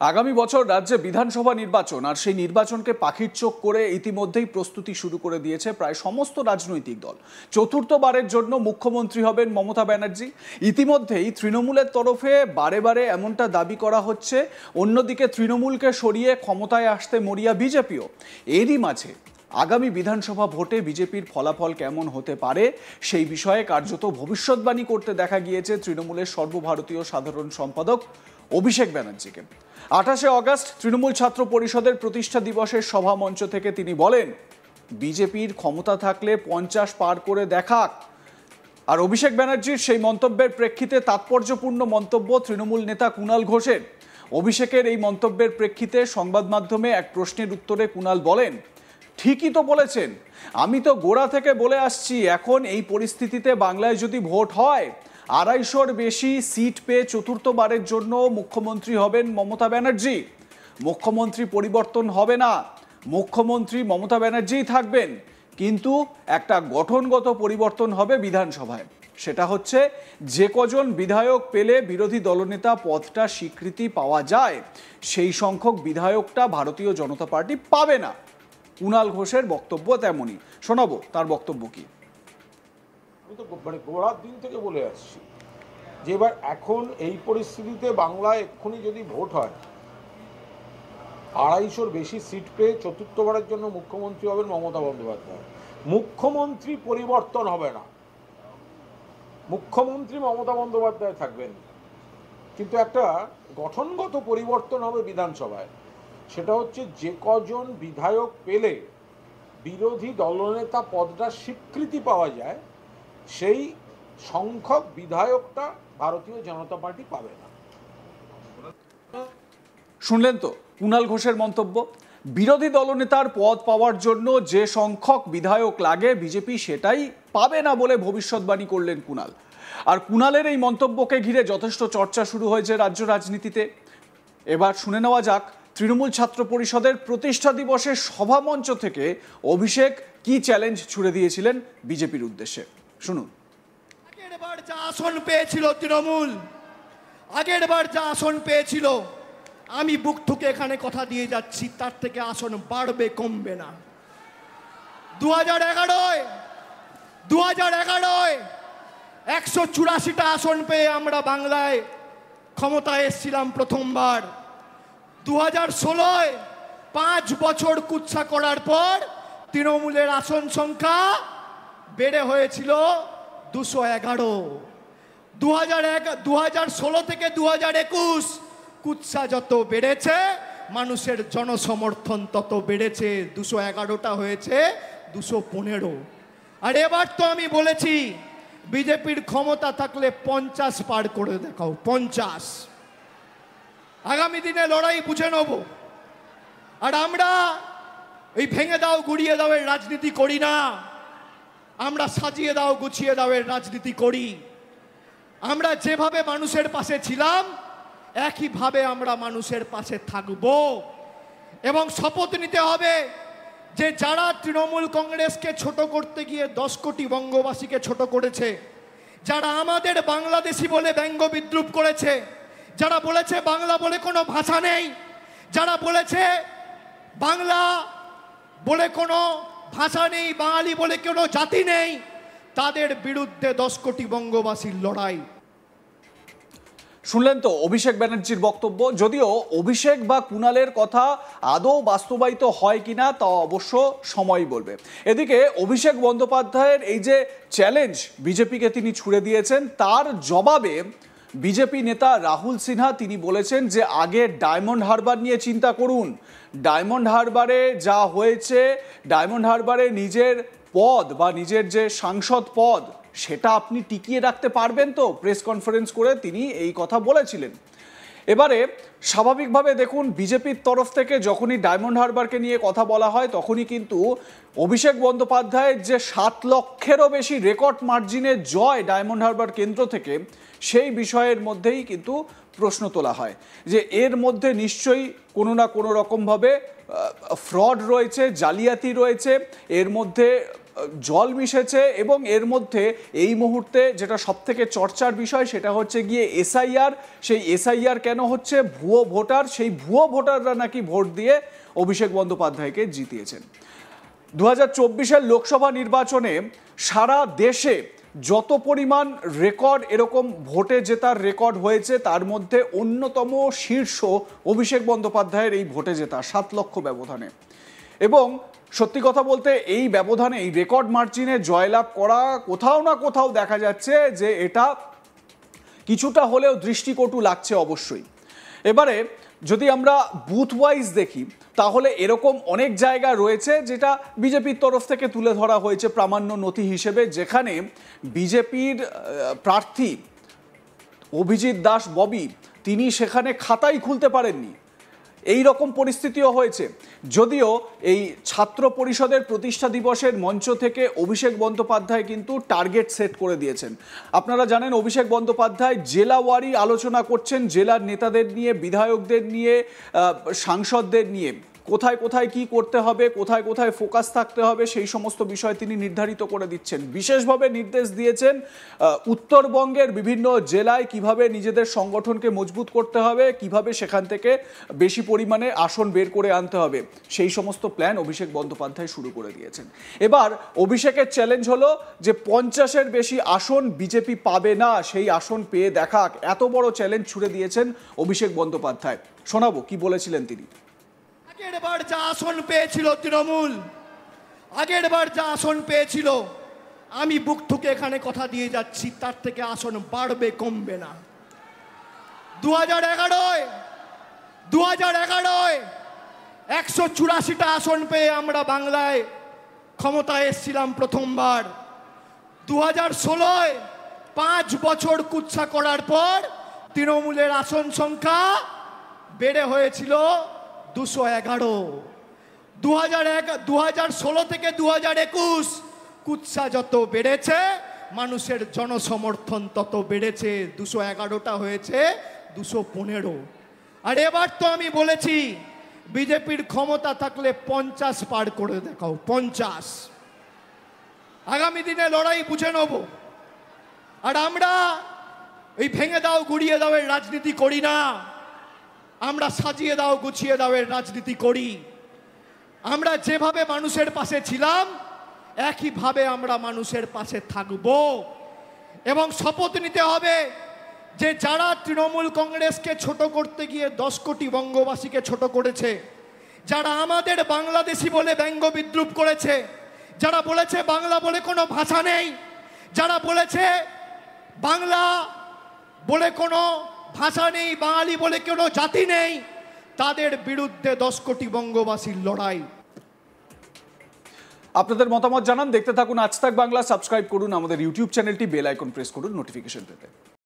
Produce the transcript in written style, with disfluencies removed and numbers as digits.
আগামী বছর রাজ্যে বিধানসভা নির্বাচন, আর সেই নির্বাচনকে পাখির চোখ করে ইতিমধ্যেই প্রস্তুতি শুরু করে দিয়েছে প্রায় সমস্ত রাজনৈতিক দল। চতুর্থবারের জন্য মুখ্যমন্ত্রী হবেন মমতা ব্যানার্জি। ইতিমধ্যেই তৃণমূলের তরফে বারে বারে এমনটা দাবি করা হচ্ছে, অন্যদিকে তৃণমূলকে সরিয়ে ক্ষমতায় আসতে মরিয়া বিজেপিও। এরই মাঝে আগামী বিধানসভা ভোটে বিজেপির ফলাফল কেমন হতে পারে সেই বিষয়ে কার্যত ভবিষ্যৎবাণী করতে দেখা গিয়েছে তৃণমূলের সর্বভারতীয় সাধারণ সম্পাদক অভিষেক ব্যানার্জিকে। 28শে অগস্ট তৃণমূল ছাত্র পরিষদের প্রতিষ্ঠা দিবসের সভা মঞ্চ থেকে তিনি বলেন, বিজেপির ক্ষমতা থাকলে 50 পার করে দেখাক। আর অভিষেক ব্যানার্জির সেই মন্তব্যের প্রেক্ষিতে তাৎপর্যপূর্ণ মন্তব্য তৃণমূল নেতা কুণাল ঘোষের। অভিষেকের এই মন্তব্যের প্রেক্ষিতে সংবাদ মাধ্যমে এক প্রশ্নের উত্তরে কুণাল বলেন, ঠিকই তো বলেছেন, আমি তো গোড়া থেকে বলে আসছি, এখন এই পরিস্থিতিতে বাংলায় যদি ভোট হয় 250-র বেশি সিট পেয়ে চতুর্থবারের জন্য মুখ্যমন্ত্রী হবেন মমতা ব্যানার্জি। মুখ্যমন্ত্রী পরিবর্তন হবে না, মুখ্যমন্ত্রী মমতা ব্যানার্জিই থাকবেন, কিন্তু একটা গঠনগত পরিবর্তন হবে বিধানসভায়। সেটা হচ্ছে, যে কজন বিধায়ক পেলে বিরোধী দলনেতা পদটা স্বীকৃতি পাওয়া যায়, সেই সংখ্যক বিধায়কটা ভারতীয় জনতা পার্টি পাবে না। কুণাল ঘোষের বক্তব্য তেমনই, শোনাবো তার বক্তব্য কি। আমি তো গোড়ার দিন থেকে বলে আসছি যে এবার এখন এই পরিস্থিতিতে বাংলায় এক্ষুনি যদি ভোট হয় 250-র বেশি সিট পেয়ে চতুর্থবারের জন্য মুখ্যমন্ত্রী হবেন মমতা বন্দ্যোপাধ্যায়। মুখ্যমন্ত্রী পরিবর্তন হবে না, মুখ্যমন্ত্রী মমতা বন্দ্যোপাধ্যায় থাকবেন, কিন্তু একটা গঠনগত পরিবর্তন হবে বিধানসভায়। সেটা হচ্ছে, যে কজন বিধায়ক পেলে বিরোধী দলনেতা পদটা স্বীকৃতি পাওয়া যায়, সেই সংখ্যক বিধায়কটা ভারতীয় জনতা পার্টি পাবে না। শুনলেন তো কুণাল ঘোষের মন্তব্য। বিরোধী দলনেতার পদ পাওয়ার জন্য যে সংখ্যক বিধায়ক লাগে বিজেপি সেটাই পাবে না বলে ভবিষ্যৎবাণী করলেন কুণাল। আর কুণালের এই মন্তব্যকে ঘিরে যথেষ্ট চর্চা শুরু হয়েছে রাজ্য রাজনীতিতে। এবার শুনে নেওয়া যাক তৃণমূল ছাত্র পরিষদের প্রতিষ্ঠা দিবসের সভামঞ্চ থেকে অভিষেক কি চ্যালেঞ্জ ছুড়ে দিয়েছিলেন বিজেপির উদ্দেশ্যে, শুনুন। আগেরবার যা আসন পেয়েছিল তৃণমূল, আগেরবার যা আসন পেয়েছিল, আমি বুক ঠুকে এখানে কথা দিয়ে যাচ্ছি, তার থেকে আসন বাড়বে, কমবে না। 2011-য় 184টা আসন পেয়ে আমরা বাংলায় ক্ষমতায় এসেছিলাম প্রথমবার। 2016-য় 5 বছর কুৎসা করার পর তৃণমূলের আসন সংখ্যা বেড়ে হয়েছিল 211। 2016 থেকে 2021 কুৎসা যত বেড়েছে, মানুষের জনসমর্থন তত বেড়েছে, 211টা হয়েছে 215। আর এবার তো আমি বলেছি, বিজেপির ক্ষমতা থাকলে 50 পার করে দেখাও, 50। আগামী দিনে লড়াই বুঝে নেব। আর আমরা এই ভেঙে দাও গুড়িয়ে দাও এর রাজনীতি করি না, আমরা সাজিয়ে দাও গুছিয়ে দাও এর রাজনীতি করি। আমরা যেভাবে মানুষের পাশে ছিলাম একইভাবে আমরা মানুষের পাশে থাকব। এবং শপথ নিতে হবে যে যারা তৃণমূল কংগ্রেসকে ছোট করতে গিয়ে 10 কোটি বঙ্গবাসীকে ছোট করেছে, যারা আমাদের বাংলাদেশি বলে ব্যঙ্গ বিদ্রুপ করেছে, যারা বলেছে বাংলা বলে কোনো ভাষা নেই, যারা বলেছে বাংলা বলে কোনো ভাষা নেই, বাঙালি বলে কোনো জাতি নেই, তাদের বিরুদ্ধে 10 কোটি বঙ্গবাসীর লড়াই। শুনলেন তো অভিষেক ব্যানার্জির বক্তব্য। যদিও অভিষেক বা কুণালের কথা আদৌ বাস্তবায়িত হয় কিনা তা অবশ্য সময়ই বলবে। এদিকে অভিষেক বন্দ্যোপাধ্যায়ের এই যে চ্যালেঞ্জ বিজেপিকে তিনি ছুড়ে দিয়েছেন, তার জবাবে বিজেপি নেতা রাহুল সিনহা তিনি বলেছেন যে আগে ডায়মন্ড হারবার নিয়ে চিন্তা করুন। ডায়মন্ড হারবারে যা হয়েছে, ডায়মন্ড হারবারে নিজের পদ বা নিজের যে সাংসদ পদ সেটা আপনি টিকিয়ে রাখতে পারবেন তো? প্রেস কনফারেন্স করে তিনি এই কথা বলেছিলেন। এবারে স্বাভাবিকভাবে দেখুন, বিজেপির তরফ থেকে যখনই ডায়মন্ড হারবারকে নিয়ে কথা বলা হয় তখনই কিন্তু অভিষেক বন্দ্যোপাধ্যায়ের যে 7 লক্ষেরও বেশি রেকর্ড মার্জিনের জয় ডায়মন্ড হারবার কেন্দ্র থেকে, সেই বিষয়ের মধ্যেই কিন্তু প্রশ্ন তোলা হয় যে এর মধ্যে নিশ্চয়ই কোনো না কোনো রকমভাবে ফ্রড রয়েছে, জালিয়াতি রয়েছে, এর মধ্যে জল মিশেছে এবং এর মধ্যে এই মুহূর্তে যেটা সবথেকে চর্চার বিষয় সেটা হচ্ছে গিয়ে এসআইআর। সেই এসআইআর কেন হচ্ছে? ভুয়ো ভোটার, সেই ভুয়ো ভোটাররা নাকি ভোট দিয়ে অভিষেক বন্দ্যোপাধ্যায়কে জিতিয়েছেন। 2024-এর লোকসভা নির্বাচনে সারা দেশে যত পরিমাণ রেকর্ড এরকম ভোটে জেতার রেকর্ড হয়েছে তার মধ্যে অন্যতম শীর্ষ অভিষেক বন্দ্যোপাধ্যায়ের এই ভোটে জেতা 7 লক্ষ ব্যবধানে। এবং সত্যি কথা বলতে এই ব্যবধানে এই রেকর্ড মার্জিনে জয়লাভ করা কোথাও না কোথাও দেখা যাচ্ছে যে এটা কিছুটা হলেও দৃষ্টিকটু লাগছে অবশ্যই। এবারে যদি আমরা বুথ ওয়াইজ দেখি তাহলে এরকম অনেক জায়গা রয়েছে যেটা বিজেপির তরফ থেকে তুলে ধরা হয়েছে প্রামাণ্য নথি হিসেবে, যেখানে বিজেপির প্রার্থী অভিজিৎ দাস ববি তিনি সেখানে খাতাই খুলতে পারেননি, এই রকম পরিস্থিতিও হয়েছে। যদিও এই ছাত্র পরিষদের প্রতিষ্ঠা দিবসের মঞ্চ থেকে অভিষেক বন্দ্যোপাধ্যায় কিন্তু টার্গেট সেট করে দিয়েছেন। আপনারা জানেন অভিষেক বন্দ্যোপাধ্যায় জেলাওয়ারি আলোচনা করছেন, জেলার নেতাদের নিয়ে, বিধায়কদের নিয়ে, সাংসদদের নিয়ে, কোথায় কোথায় কি করতে হবে, কোথায় কোথায় ফোকাস থাকতে হবে সেই সমস্ত বিষয় তিনি নির্ধারিত করে দিচ্ছেন। বিশেষভাবে নির্দেশ দিয়েছেন উত্তরবঙ্গের বিভিন্ন জেলায় কিভাবে নিজেদের সংগঠনকে মজবুত করতে হবে, কিভাবে সেখান থেকে বেশি পরিমাণে আসন বের করে আনতে হবে, সেই সমস্ত প্ল্যান অভিষেক বন্দ্যোপাধ্যায় শুরু করে দিয়েছেন। এবার অভিষেকের চ্যালেঞ্জ হলো যে 50-এর বেশি আসন বিজেপি পাবে না, সেই আসন পেয়ে দেখাক, এত বড় চ্যালেঞ্জ ছুড়ে দিয়েছেন অভিষেক বন্দ্যোপাধ্যায়। শোনাবো কি বলেছিলেন তিনি। আগেরবার যা আসন পেয়েছিল তৃণমূল, আগেরবার যা আসন পেয়েছিল, আমি বুক ঠুকে এখানে কথা দিয়ে যাচ্ছি, তার থেকে আসন বাড়বে, কমবে না। 2011-য় 184টা আসন পেয়ে আমরা বাংলায় ক্ষমতায় এসেছিলাম প্রথমবার। 2016-য় 5 বছর কুৎসা করার পর তৃণমূলের আসন সংখ্যা বেড়ে হয়েছিল 211। 2016 থেকে 2021 কুৎসা যত বেড়েছে, মানুষের জনসমর্থন তত বেড়েছে, 211টা হয়েছে 215। আর এবার তো আমি বলেছি বিজেপির ক্ষমতা থাকলে 50 পার করে দেখাও, 50। আগামী দিনে লড়াই বুঝে নেব। আর আমরা এই ভেঙে দাও গুড়িয়ে দাও এর রাজনীতি করি না, আমরা সাজিয়ে দাও গুছিয়ে দাও এর রাজনীতি করি। আমরা যেভাবে মানুষের পাশে ছিলাম একইভাবে আমরা মানুষের পাশে থাকব। এবং শপথ নিতে হবে যে যারা তৃণমূল কংগ্রেসকে ছোট করতে গিয়ে 10 কোটি বঙ্গবাসীকে ছোট করেছে, যারা আমাদের বাংলাদেশি বলে ব্যঙ্গ বিদ্রুপ করেছে, যারা বলেছে বাংলা বলে কোনো ভাষা নেই, যারা বলেছে বাংলা বলে কোনো ভাষা নেই, বাঙালি বলে কোনো জাতি নেই, তাদের বিরুদ্ধে 10 কোটি বঙ্গবাসীর লড়াই। আপনাদের মতামত জানান, দেখতে থাকুন আজ তাক বাংলা, সাবস্ক্রাইব করুন আমাদের ইউটিউব চ্যানেলটি, বেল আইকন প্রেস করুন নোটিফিকেশন পেতে।